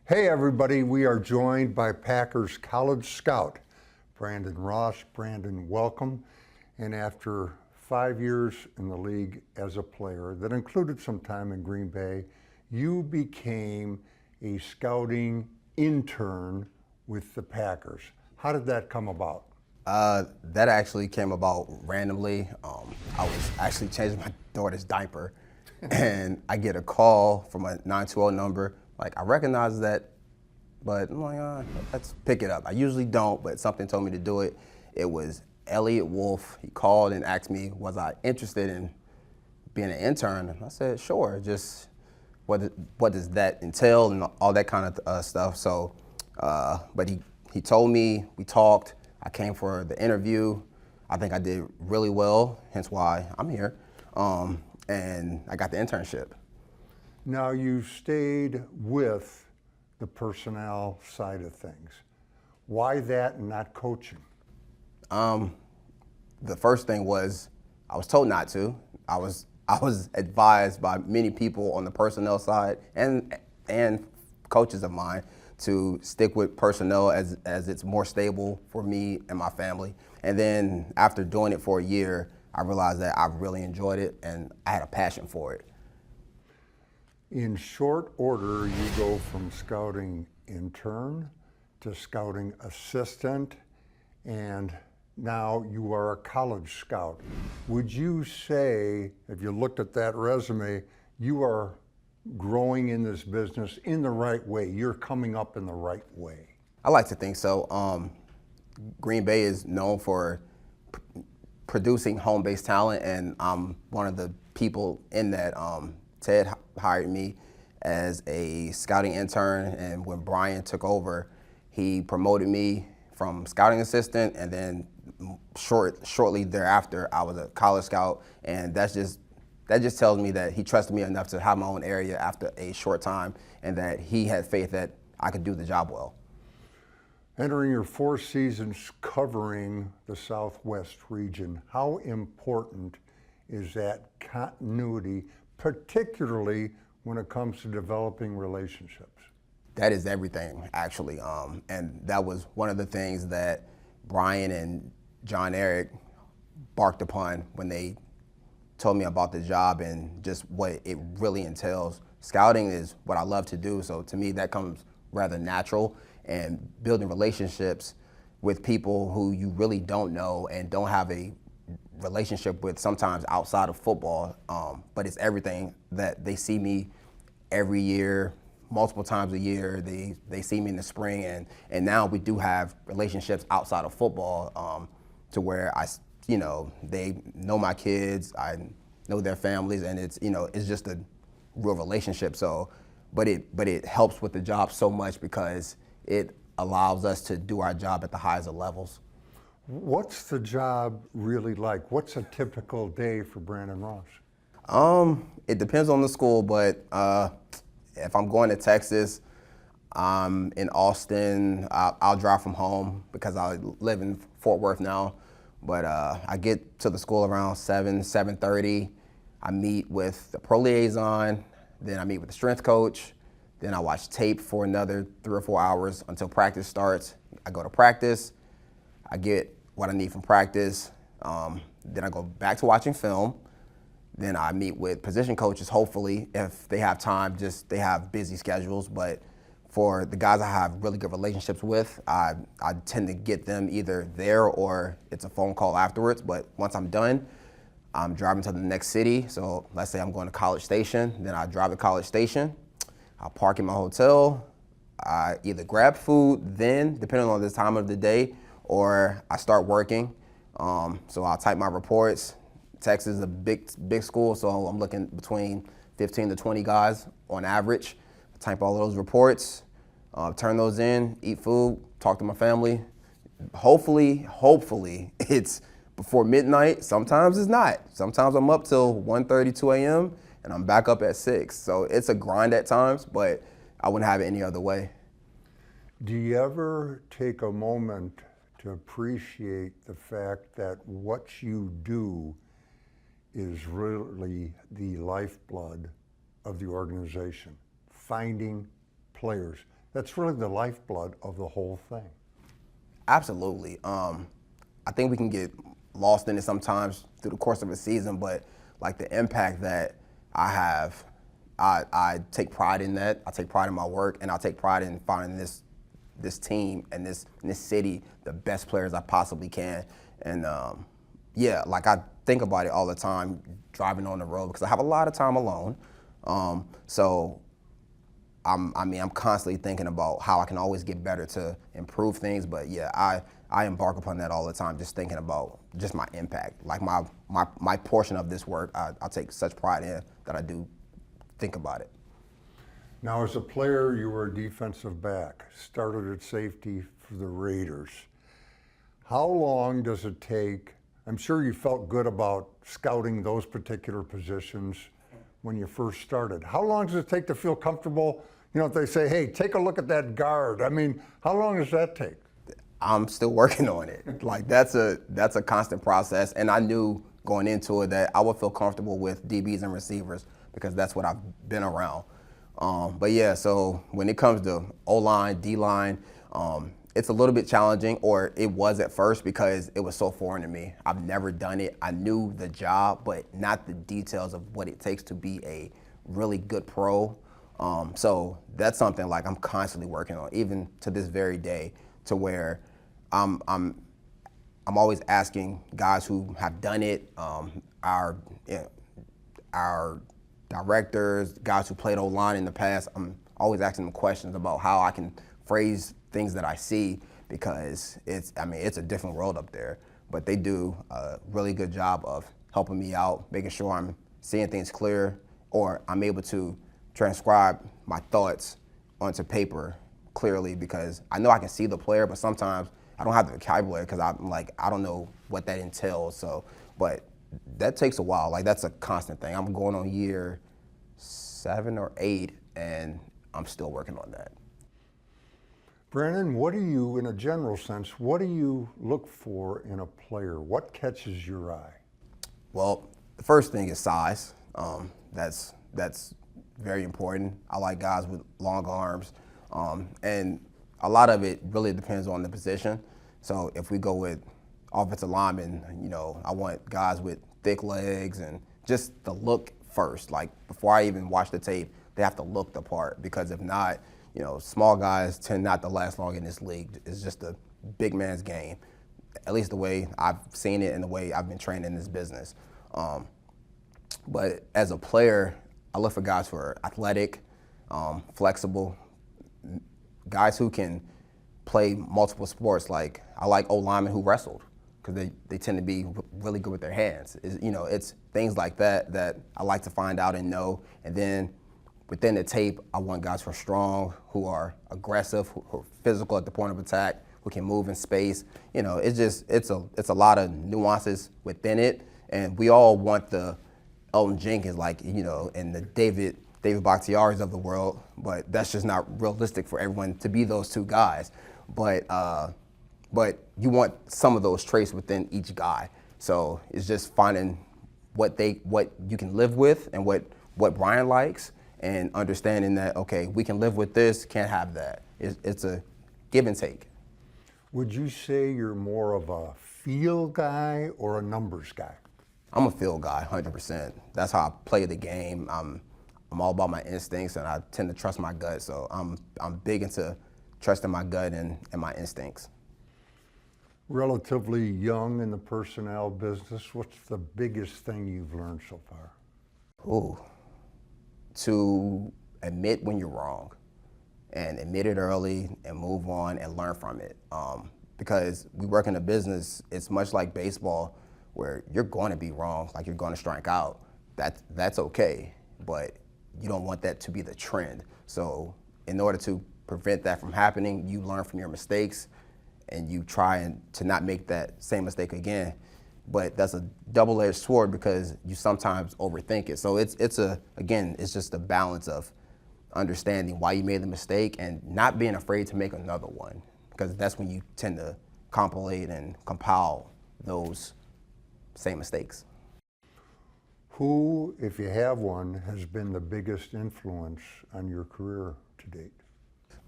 Hey everybody, we are joined by Packers college scout, Brandian Ross. Brandon, welcome. And after 5 years in the league as a player, that included some time in Green Bay, you became a scouting intern with the Packers. How did that come about? That actually came about randomly. I was actually changing my daughter's diaper, and I get a call from a 920 number. Like, I recognize that, but I'm like, let's pick it up. I usually don't, but something told me to do it. It was Elliot Wolf. He called and asked me, was I interested in being an intern? And I said, sure. Just what does that entail and all that kind of stuff. So, but he told me, we talked. I came for the interview. I think I did really well, hence why I'm here. And I got the internship. Now you stayed with the personnel side of things. Why that and not coaching? The first thing was I was told not to. I was advised by many people on the personnel side and coaches of mine to stick with personnel as it's more stable for me and my family. And then after doing it for a year, I realized that I really enjoyed it and I had a passion for it. In short order, you go from scouting intern to scouting assistant, and now you are a college scout. Would you say, if you looked at that resume, you are growing in this business in the right way? You're coming up in the right way? I like to think so. Green Bay is known for producing home-based talent, and I'm one of the people in that. Ted hired me as a scouting intern, and when Brian took over, he promoted me from scouting assistant, and then shortly thereafter, I was a college scout, and that just tells me that he trusted me enough to have my own area after a short time, and that he had faith that I could do the job well. Entering your 4 seasons covering the Southwest region, how important is that continuity, particularly when it comes to developing relationships? That is everything, actually. And that was one of the things that Brian and John Eric barked upon when they told me about the job and just what it really entails. Scouting is what I love to do, so to me that comes rather natural, and building relationships with people who you really don't know and don't have a relationship with sometimes outside of football, but it's everything. That they see me every year, multiple times a year. They see me in the spring, and now we do have relationships outside of football, to where they know my kids, I know their families, and it's just a real relationship. So, but it helps with the job so much because it allows us to do our job at the highest of levels. What's the job really like? What's a typical day for Brandian Ross? It depends on the school, but if I'm going to Texas, I'm in Austin. I'll drive from home because I live in Fort Worth now. But I get to the school around 7:30. I meet with the pro liaison, then I meet with the strength coach, then I watch tape for another 3 or 4 hours until practice starts. I go to practice. I get what I need from practice. Then I go back to watching film. Then I meet with position coaches, hopefully, if they have time. They have busy schedules. But for the guys I have really good relationships with, I tend to get them either there or it's a phone call afterwards. But once I'm done, I'm driving to the next city. So let's say I'm going to College Station. Then I drive to College Station. I'll park in my hotel. I either grab food then, depending on the time of the day, or I start working. So I'll type my reports. Texas is a big school, so I'm looking between 15 to 20 guys on average. I type all of those reports, turn those in, eat food, talk to my family. Hopefully it's before midnight. Sometimes it's not. Sometimes I'm up till 1:30, 2 a.m., and I'm back up at 6. So it's a grind at times, but I wouldn't have it any other way. Do you ever take a moment to appreciate the fact that what you do is really the lifeblood of the organization? Finding players, That's really the lifeblood of the whole thing. Absolutely. I think we can get lost in it sometimes through the course of a season, but like the impact that I have, I take pride in that. I take pride in my work, and I take pride in finding this team and this city the best players I possibly can. And yeah, like I think about it all the time driving on the road because I have a lot of time alone. So I'm constantly thinking about how I can always get better to improve things. But yeah, I embark upon that all the time, just thinking about just my impact. Like my portion of this work, I take such pride in that I do think about it. Now, as a player, you were a defensive back, started at safety for the Raiders. How long does it take? I'm sure you felt good about scouting those particular positions when you first started. How long does it take to feel comfortable? You know, if they say, hey, take a look at that guard. I mean, how long does that take? I'm still working on it. Like that's a constant process, and I knew going into it that I would feel comfortable with DBs and receivers because that's what I've been around. But yeah, so when it comes to O-line, D-line, it's a little bit challenging, or it was at first because it was so foreign to me. I've never done it. I knew the job, but not the details of what it takes to be a really good pro. So that's something like I'm constantly working on, even to this very day, to where I'm always asking guys who have done it, our directors, guys who played O-line in the past. I'm always asking them questions about how I can phrase things that I see because it's a different world up there. But they do a really good job of helping me out, making sure I'm seeing things clear, or I'm able to transcribe my thoughts onto paper clearly because I know I can see the player, but sometimes I don't have the vocabulary because I'm like, I don't know what that entails. So, but that takes a while. Like that's a constant thing. I'm going on year 7 or 8 and I'm still working on that. Brandon, what do you, in a general sense, what do you look for in a player? What catches your eye? Well, the first thing is size. That's very important. I like guys with long arms, and a lot of it really depends on the position. So if we go with offensive linemen, you know, I want guys with thick legs and just the look first. Like before I even watch the tape, they have to look the part because if not, you know, small guys tend not to last long in this league. It's just a big man's game, at least the way I've seen it and the way I've been trained in this business. But as a player, I look for guys who are athletic, flexible, guys who can play multiple sports. Like I like O-linemen who wrestled because they tend to be really good with their hands. It's things like that that I like to find out and know. And then within the tape, I want guys who are strong, who are aggressive, who are physical at the point of attack, who can move in space. You know, it's a lot of nuances within it, and we all want the Elton Jenkins, like, you know, and the David Bakhtiaris of the world, but that's just not realistic for everyone to be those two guys. But you want some of those traits within each guy. So it's just finding what you can live with and what Brian likes, and understanding that, okay, we can live with this, can't have that. It's a give and take. Would you say you're more of a feel guy or a numbers guy? I'm a feel guy, 100%. That's how I play the game. I'm all about my instincts, and I tend to trust my gut. So I'm big into trusting my gut and my instincts. Relatively young in the personnel business, what's the biggest thing you've learned so far? Ooh, to admit when you're wrong and admit it early and move on and learn from it. Because we work in a business, it's much like baseball where you're going to be wrong, like you're going to strike out. That's okay, but you don't want that to be the trend. So in order to prevent that from happening, you learn from your mistakes and you try to not make that same mistake again. But that's a double-edged sword because you sometimes overthink it. So it's just a balance of understanding why you made the mistake and not being afraid to make another one, because that's when you tend to compilate and compile those same mistakes. Who, if you have one, has been the biggest influence on your career to date?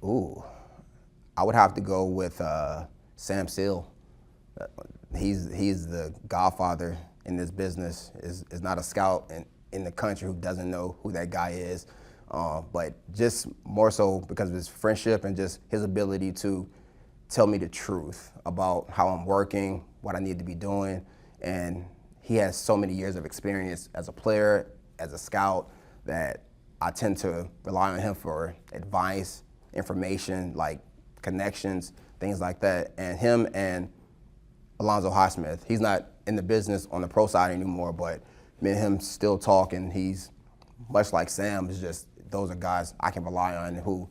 Ooh, I would have to go with Sam Seal. He's the godfather in this business. Is not a scout in the country who doesn't know who that guy is. But just more so because of his friendship and just his ability to tell me the truth about how I'm working, what I need to be doing. And he has so many years of experience as a player, as a scout, that I tend to rely on him for advice, information, like connections, things like that. And him and Alonzo Highsmith, he's not in the business on the pro side anymore, but me and him still talk, and he's much like Sam. It's just those are guys I can rely on who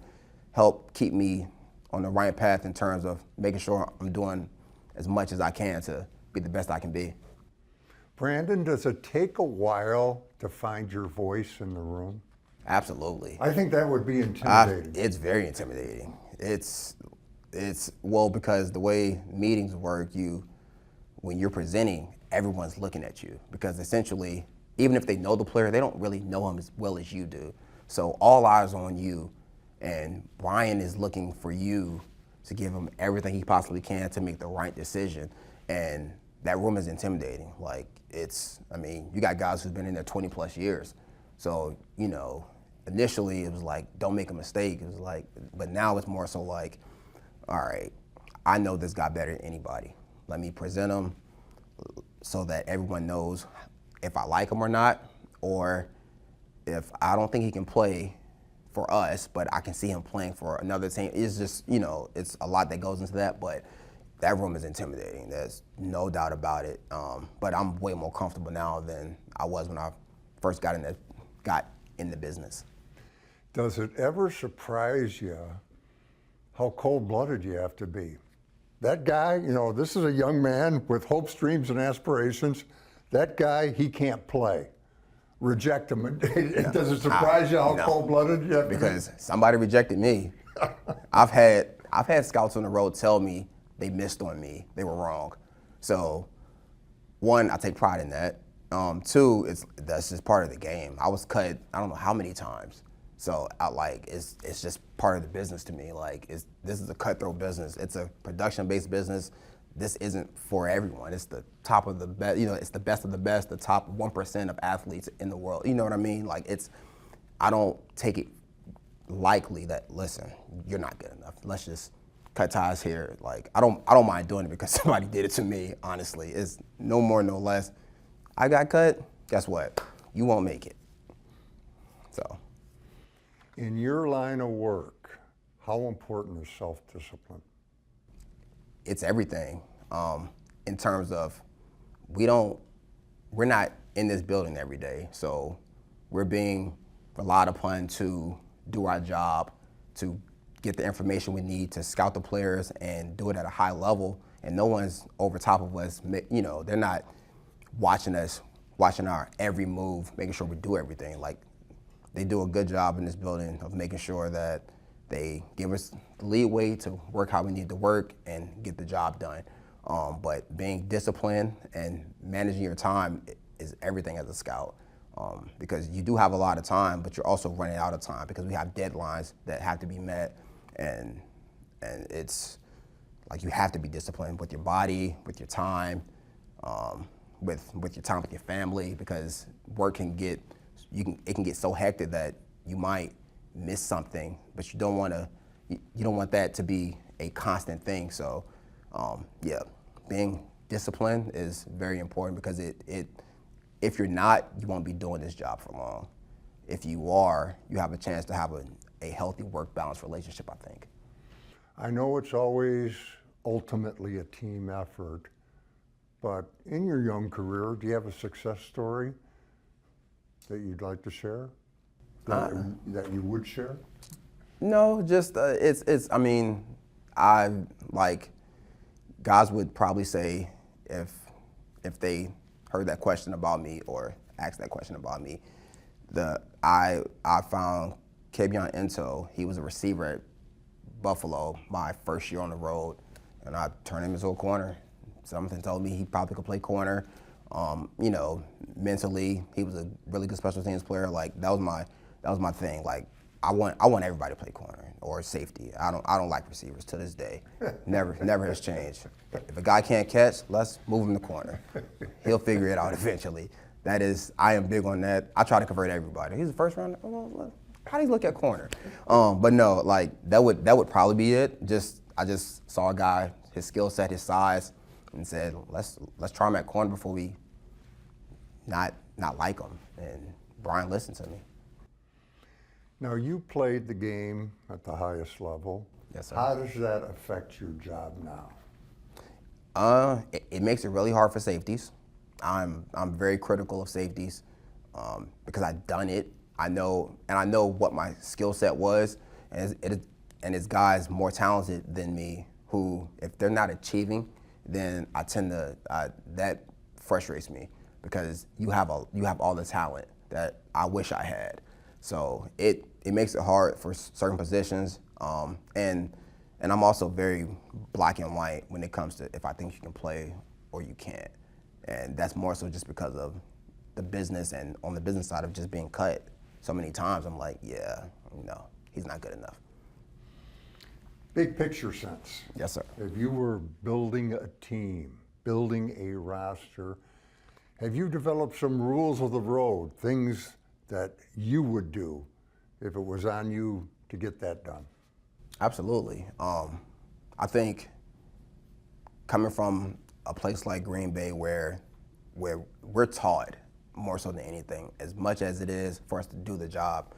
help keep me on the right path in terms of making sure I'm doing as much as I can to be the best I can be. Brandon, does it take a while to find your voice in the room? Absolutely. I think that would be intimidating. It's very intimidating. It's well, because the way meetings work, when you're presenting, everyone's looking at you, because essentially, even if they know the player, they don't really know him as well as you do. So all eyes on you, and Brian is looking for you to give him everything he possibly can to make the right decision. And that room is intimidating. Like, you got guys who've been in there 20 plus years. So, initially it was like, don't make a mistake. It was like, but now it's more so like, all right, I know this guy better than anybody. Let me present him so that everyone knows if I like him or not, or if I don't think he can play for us, but I can see him playing for another team. It's just, it's a lot that goes into that, but that room is intimidating. There's no doubt about it. But I'm way more comfortable now than I was when I first got in the business. Does it ever surprise you how cold-blooded you have to be? That guy, this is a young man with hopes, dreams, and aspirations. That guy, he can't play. Reject him. Does it surprise you how cold-blooded you have to be? Because somebody rejected me. I've had scouts on the road tell me they missed on me. They were wrong. So, one, I take pride in that. Two, that's just part of the game. I was cut, I don't know how many times. So it's just part of the business to me. This is a cutthroat business. It's a production-based business. This isn't for everyone. It's the top of the best. It's the best of the best, the top 1% of athletes in the world. You know what I mean? I don't take it lightly that, listen, you're not good enough. Let's just cut ties here. I don't mind doing it because somebody did it to me, honestly. It's no more, no less. I got cut, guess what? You won't make it. So. In your line of work, how important is self-discipline? It's everything. In terms of, we're not in this building every day, so we're being relied upon to do our job, to get the information we need to scout the players and do it at a high level, and no one's over top of us. They're not watching us, watching our every move, making sure we do everything. They do a good job in this building of making sure that they give us the leeway to work how we need to work and get the job done. But being disciplined and managing your time is everything as a scout, because you do have a lot of time, but you're also running out of time because we have deadlines that have to be met, and it's like you have to be disciplined with your body, with your time, with your time with your family, because work can get so hectic that you might miss something, but you don't want that to be a constant thing. So, being disciplined is very important, because if you're not, you won't be doing this job for long. If you are, you have a chance to have a healthy work-balance relationship, I think. I know it's always ultimately a team effort, but in your young career, do you have a success story that you'd like to share? That you would share? No, just guys would probably say, if they heard that question about me or asked that question about me, I found Kevion Ento. He was a receiver at Buffalo my first year on the road, and I turned him into a corner. Something told me he probably could play corner. Mentally, he was a really good special teams player. That was my thing. I want everybody to play corner or safety. I don't like receivers to this day. Never has changed. If a guy can't catch, let's move him to corner. He'll figure it out eventually. I am big on that. I try to convert everybody. He's the first round. Well, how do you look at corner? But no, like that would probably be it. I just saw a guy, his skill set, his size, and said, let's try him at corner before we not like him. And Brian listened to me. Now, you played the game at the highest level. Yes, sir. How does that affect your job now? It makes it really hard for safeties. I'm very critical of safeties because I've done it. I know what my skill set was, and it's guys more talented than me who, if they're not achieving, then I tend to that frustrates me because you have all the talent that I wish I had. So it makes it hard for certain positions, and I'm also very black and white when it comes to if I think you can play or you can't, and that's more so just because of the business and on the business side of just being cut so many times. I'm like, yeah, no, he's not good enough. Big picture sense. Yes, sir. If you were building a team, building a roster, have you developed some rules of the road, things that you would do if it was on you to get that done? Absolutely. I think coming from a place like Green Bay where we're taught more so than anything, as much as it is for us to do the job,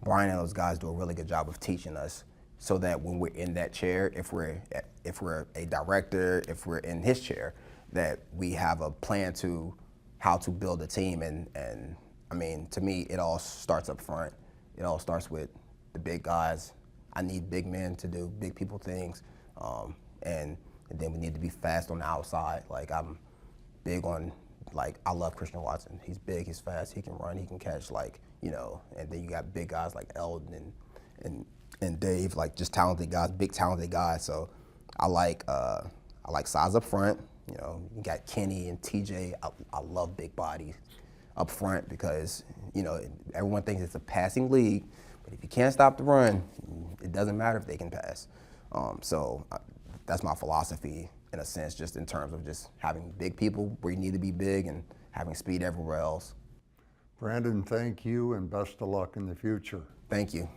Brian and those guys do a really good job of teaching us so that when we're in that chair, if we're a director, if we're in his chair, that we have a plan to how to build a team. And I mean, to me, it all starts up front. It all starts with the big guys. I need big men to do big people things. And then we need to be fast on the outside. Like I'm big on, like I love Christian Watson. He's big, he's fast, he can run, he can catch, like, you know, and then you got big guys like Eldon and Dave, like just talented guys, big talented guys. So I like size up front. You know, you got Kenny and TJ. I love big bodies up front because, you know, everyone thinks it's a passing league, but if you can't stop the run, it doesn't matter if they can pass. So that's my philosophy in a sense, just in terms of just having big people where you need to be big and having speed everywhere else. Brandon, thank you and best of luck in the future. Thank you.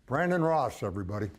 Brandian Ross, everybody.